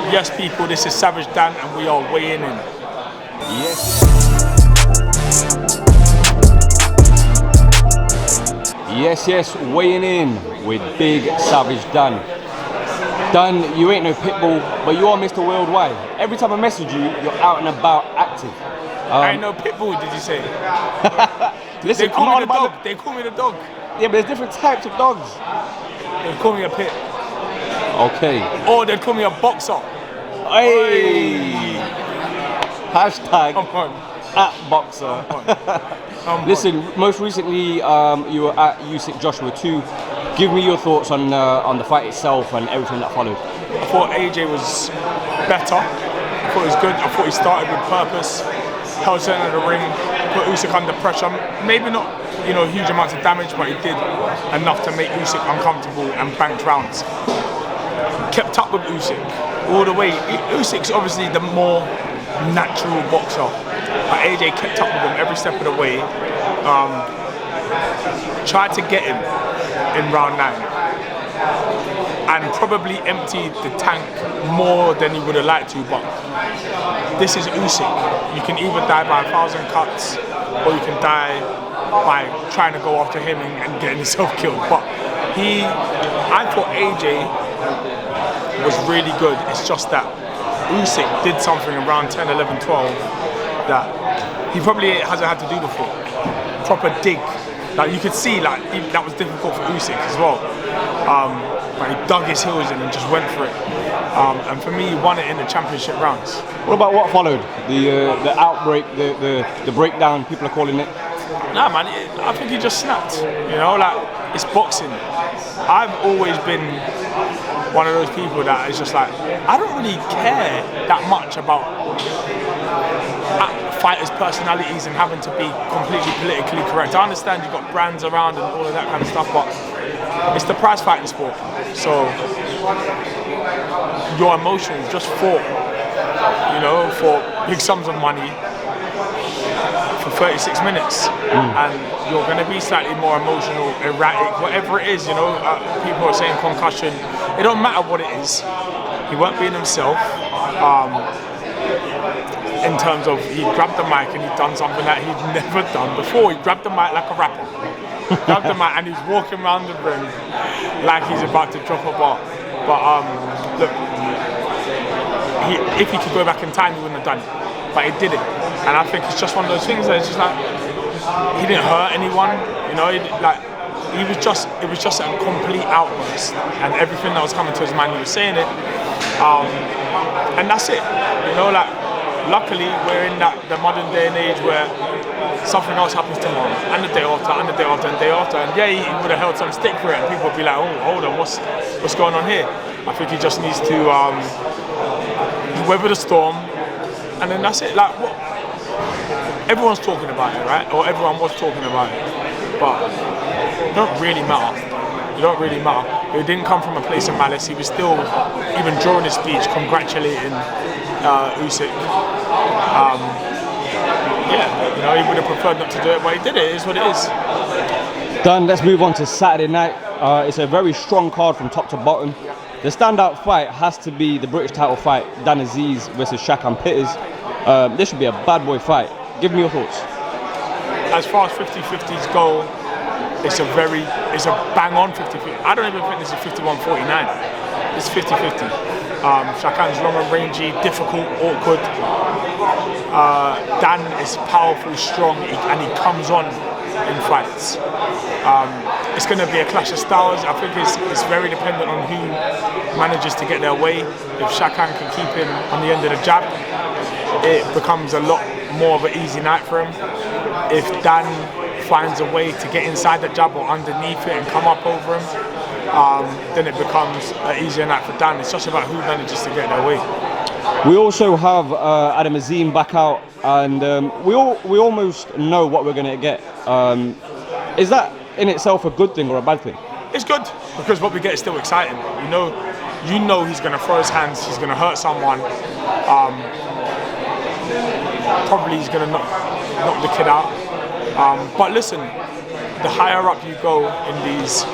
Yes, people, this is Savage Dan and we are weighing in. Yes. Yes, weighing in with Big Savage Dan. Dan, you ain't no pitbull, but you are Mr. Worldwide. Every time I message you, you're out and about active. I ain't no pitbull, did you say? Listen, they call me the dog. They call me the dog. Yeah, but there's different types of dogs. They call me a pit. Okay. Or they'd call me a boxer. Hey! Hashtag Come on. @boxer. Come on. Listen, most recently you were at Usyk Joshua 2. Give me your thoughts on the fight itself and everything that followed. I thought AJ was better. I thought it was good. I thought he started with purpose. Held center of the ring, put Usyk under pressure. Maybe not, huge amounts of damage, but he did enough to make Usyk uncomfortable and banked rounds. Kept up with Usyk all the way. Usyk's obviously the more natural boxer, but AJ kept up with him every step of the way. Tried to get him in round 9 and probably emptied the tank more than he would have liked to, but this is Usyk. You can either die by 1,000 cuts or you can die by trying to go after him and getting yourself killed. But I thought AJ was really good. It's just that Usyk did something around 10, 11, 12 that he probably hasn't had to do before. Proper dig. Like you could see, even that was difficult for Usyk as well. But he dug his heels in and just went for it. And for me, he won it in the championship rounds. What about what followed? The outbreak, the breakdown, people are calling it? Nah, man, I think he just snapped. It's boxing. I've always been one of those people that is just like, I don't really care that much about fighters' personalities and having to be completely politically correct. I understand you've got brands around and all of that kind of stuff, but it's the prize fighting sport. So your emotions just fought, for big sums of money for 36 minutes. And you're going to be slightly more emotional, erratic, whatever it is, people are saying concussion. It don't matter what it is. He weren't being himself. In terms of he grabbed the mic and he'd done something that he'd never done before. He grabbed the mic like a rapper. Grabbed the mic and he's walking around the ring like he's about to drop a bar. But look, if he could go back in time, he wouldn't have done it. But he did it. And I think it's just one of those things that it's just like, he didn't hurt anyone, it was just a complete outburst. And everything that was coming to his mind, he was saying it. And that's it. Luckily, we're in the modern day and age where something else happens tomorrow, and the day after, and the day after, and the day after. And yeah, he would have held some stick for it, and people would be like, oh, hold on, what's going on here? I think he just needs to weather the storm, and then that's it. Everyone's talking about it, right? Or everyone was talking about it, but it don't really matter. It don't really matter. It didn't come from a place of malice. He was still, even during his speech, congratulating Usyk. He would have preferred not to do it, but he did it. It is what it is. Dan, let's move on to Saturday night. It's a very strong card from top to bottom. The standout fight has to be the British title fight, Danazeez versus Shakanpitters. This should be a bad boy fight. Give me your thoughts. As far as 50-50s go, it's a bang on 50-50. I don't even think this is 51-49. It's 50-50. Shakan's long and rangy, difficult, awkward. Dan is powerful, strong, and he comes on in fights. It's going to be a clash of styles. I think it's very dependent on who manages to get their way. If Shakan can keep him on the end of the jab, it becomes a lot more of an easy night for him. If Dan finds a way to get inside the jab or underneath it and come up over him, then it becomes an easier night for Dan. It's just about who manages to get their way. We also have Adamazim back out, and we almost know what we're going to get. Is that in itself a good thing or a bad thing? It's good, because what we get is still exciting. You know he's going to throw his hands, he's going to hurt someone. Probably he's going to knock the kid out. But listen, the higher up you go in these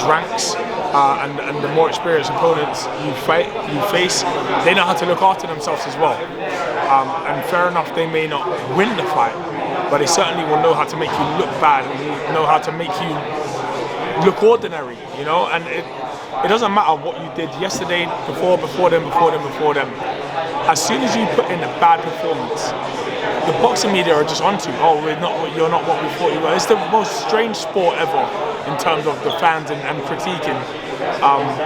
ranks, and the more experienced opponents you face, they know how to look after themselves as well. And fair enough, they may not win the fight, but they certainly will know how to make you look bad and know how to make you look ordinary, you know. And it doesn't matter what you did yesterday, before them. As soon as you put in a bad performance, the boxing media are just onto, oh, you're not what we thought you were. It's the most strange sport ever in terms of the fans and critiquing.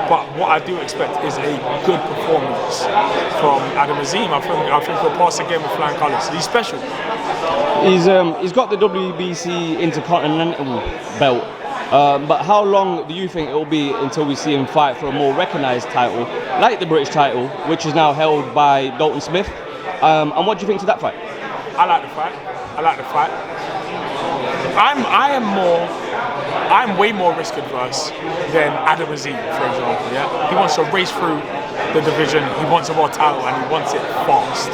But what I do expect is a good performance from Azim. I think he'll pass again with flying colours. He's special. He's got the WBC Intercontinental belt. But how long do you think it will be until we see him fight for a more recognised title, like the British title, which is now held by Dalton Smith? And what do you think to that fight? I like the fight. I'm way more risk adverse than Adamazim, for example. Yeah, he wants to race through the division. He wants a world title and he wants it fast.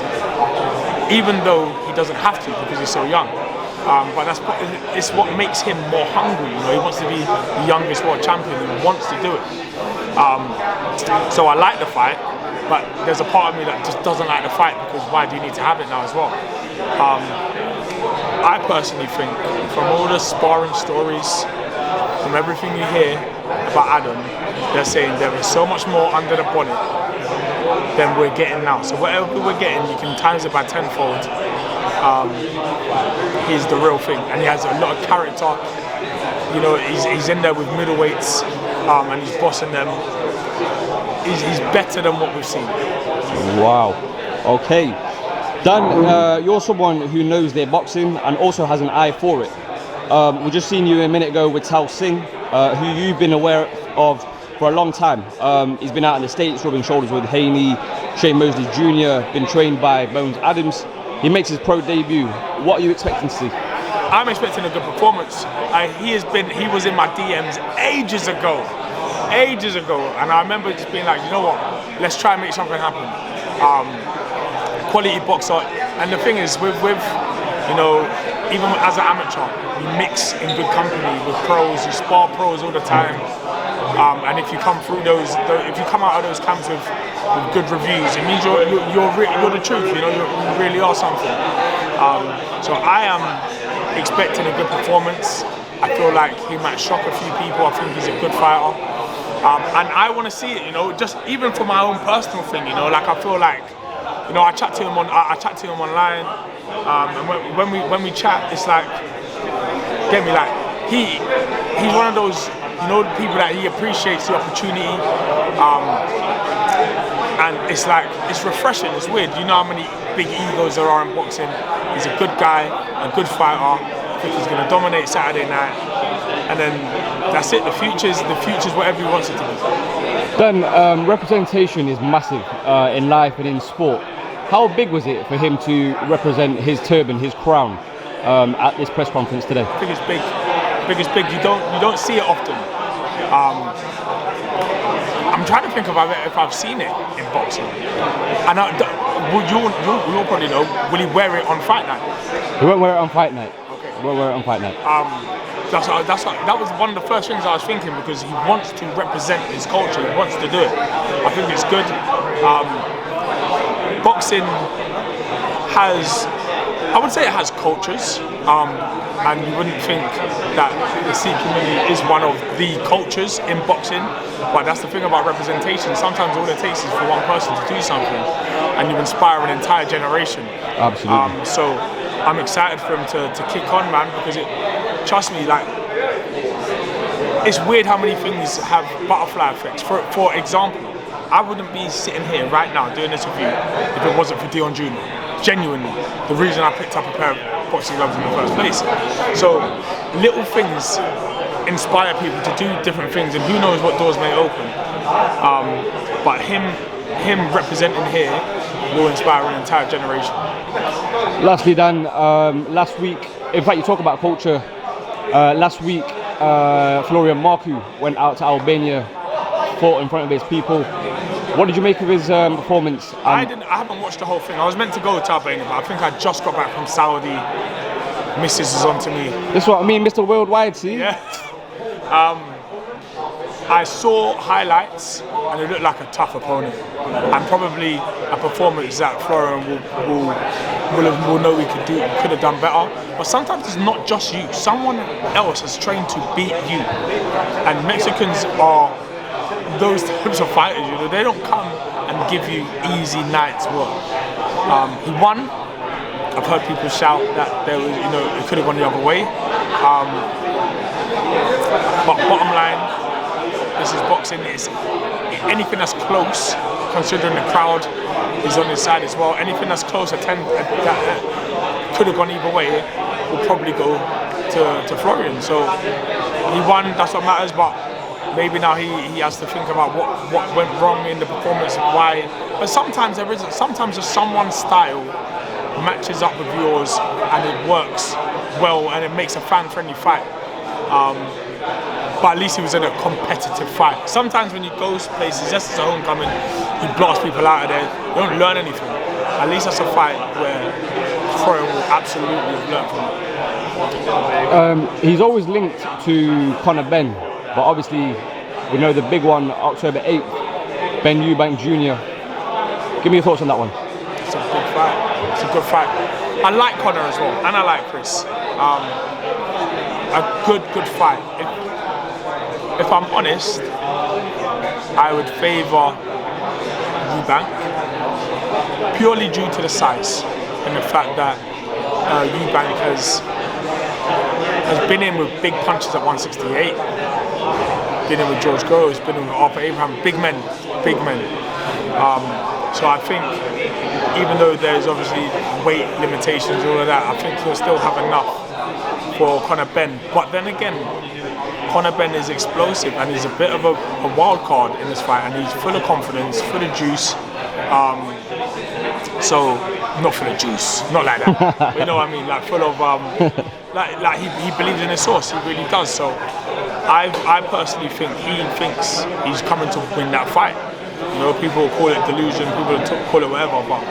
Even though he doesn't have to because he's so young. But it's what makes him more hungry. You know, he wants to be the youngest world champion. He wants to do it. So I like the fight, but there's a part of me that just doesn't like the fight because why do you need to have it now as well? I personally think from all the sparring stories, from everything you hear about Adam, they're saying there is so much more under the bonnet than we're getting now. So whatever we're getting, you can times it by tenfold. He's the real thing, and he has a lot of character. You know, he's in there with middleweights, and he's bossing them. He's better than what we've seen. Wow. Okay. Dan, you're someone who knows their boxing and also has an eye for it. We just seen you a minute ago with Tal Singh, who you've been aware of for a long time. He's been out in the States rubbing shoulders with Haney, Shane Mosley Jr., been trained by Bones Adams. He makes his pro debut. What are you expecting to see? I'm expecting a good performance. He was in my DMs ages ago, and I remember just being like, you know what, let's try and make something happen. Quality boxer, and the thing is, with you know, even as an amateur, you mix in good company with pros. You spar pros all the time, and if you come through if you come out of those camps with good reviews, it means you're the truth. You know, you really are something. So I am expecting a good performance. I feel like he might shock a few people. I think he's a good fighter, and I want to see it. You know, just even for my own personal thing. You know, like I feel like, you know, I chat to him online, and when we chat, it's like, get me, like he's one of those, you know, people that he appreciates the opportunity, and it's like, it's refreshing. It's weird. You know how many big egos there are in boxing. He's a good guy, a good fighter. I think he's going to dominate Saturday night, and then that's it. The future's whatever he wants it to be. Dan, representation is massive in life and in sport. How big was it for him to represent his turban, his crown, at this press conference today? I think it's big. I think it's big. You don't see it often. I'm trying to think if I've seen it in boxing. And you'll probably know. Will he wear it on fight night? He won't wear it on fight night. Okay. He won't wear it on fight night. That was one of the first things I was thinking, because he wants to represent his culture. He wants to do it. I think it's good. Boxing has, I would say it has cultures, and you wouldn't think that the Sikh community is one of the cultures in boxing, but that's the thing about representation. Sometimes all it takes is for one person to do something, and you inspire an entire generation. Absolutely. So I'm excited for him to kick on, man, because trust me, like, it's weird how many things have butterfly effects. For example, I wouldn't be sitting here right now doing this with you if it wasn't for Dion Jr. Genuinely, the reason I picked up a pair of boxing gloves in the first place. So little things inspire people to do different things, and who knows what doors may open. But him representing here will inspire an entire generation. Lastly, Dan, last week, in fact, you talk about culture. Last week, Florian Marku went out to Albania, fought in front of his people. What did you make of his performance? I haven't watched the whole thing. I was meant to go to Albania, but I think I just got back from Saudi. Mrs. is on to me. That's what I mean, Mr. Worldwide, see? Yeah. I saw highlights and it looked like a tough opponent, and probably a performance that Florian will know he could have done better. But sometimes it's not just you. Someone else has trained to beat you, and Mexicans are those types of fighters. You know, they don't come and give you easy nights work. He won. I've heard people shout that there was, it could have gone the other way. But bottom line, this is boxing. It's anything that's close, considering the crowd is on his side as well. Anything that's close, that could have gone either way, will probably go to Florian. So he won. That's what matters. But maybe now he has to think about what went wrong in the performance, why. But sometimes there isn't. Sometimes just someone's style matches up with yours and it works well and it makes a fan-friendly fight. But at least he was in a competitive fight. Sometimes when you go places just as a homecoming, you blast people out of there, you don't learn anything. At least that's a fight where Florian will absolutely learn from it. He's always linked to Conor Ben, but obviously we know the big one, October 8th, Ben Eubank Jr. Give me your thoughts on that one. It's a good fight. It's a good fight. I like Conor as well, and I like Chris. A good fight. If I'm honest, I would favour Eubank purely due to the size and the fact that Eubank has been in with big punches at 168, been in with George Groves, been in with Arthur Abraham, big men. So I think even though there's obviously weight limitations, all of that, I think he'll still have enough for Conor Ben. But then again, Conor Ben is explosive and he's a bit of a wild card in this fight, and he's full of confidence, full of juice. So not full of juice, not like that. But you know what I mean? Like full of like he believes in his sauce. He really does. So I personally think he thinks he's coming to win that fight. You know, people call it delusion, people call it whatever, but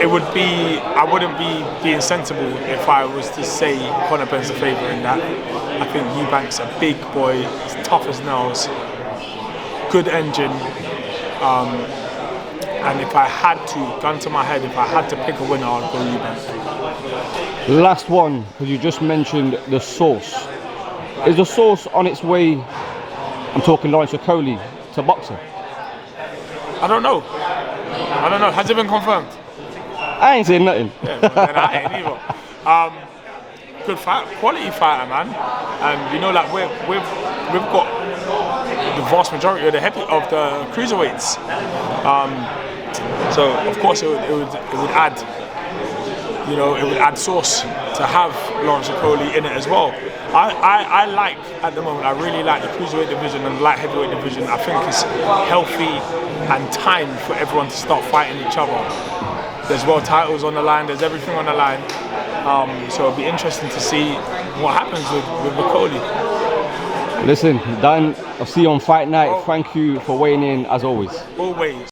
it would be, I wouldn't be being sensible if I was to say Conor Ben's the favourite in that. I think Eubank's a big boy, he's tough as nails, good engine, and if I had to, gun to my head, if I had to pick a winner, I'd go Eubank. Last one, because you just mentioned the sauce. Is the sauce on its way, I'm talking Lawrenceokolie, to BOXXER? I don't know. Has it been confirmed? I ain't saying nothing. Yeah, then I ain't either. Good fight, quality fighter, man. And you know, like we've got the vast majority of the cruiserweights. So of course it would add, you know, it would add sauce to have Lawrenceokolie in it as well. I like, at the moment, I really like the cruiserweight division and the light heavyweight division. I think it's healthy and time for everyone to start fighting each other. There's world titles on the line, there's everything on the line. So it'll be interesting to see what happens with Okolie. Listen, Dan, I'll see you on fight night. Thank you for weighing in as always. Always.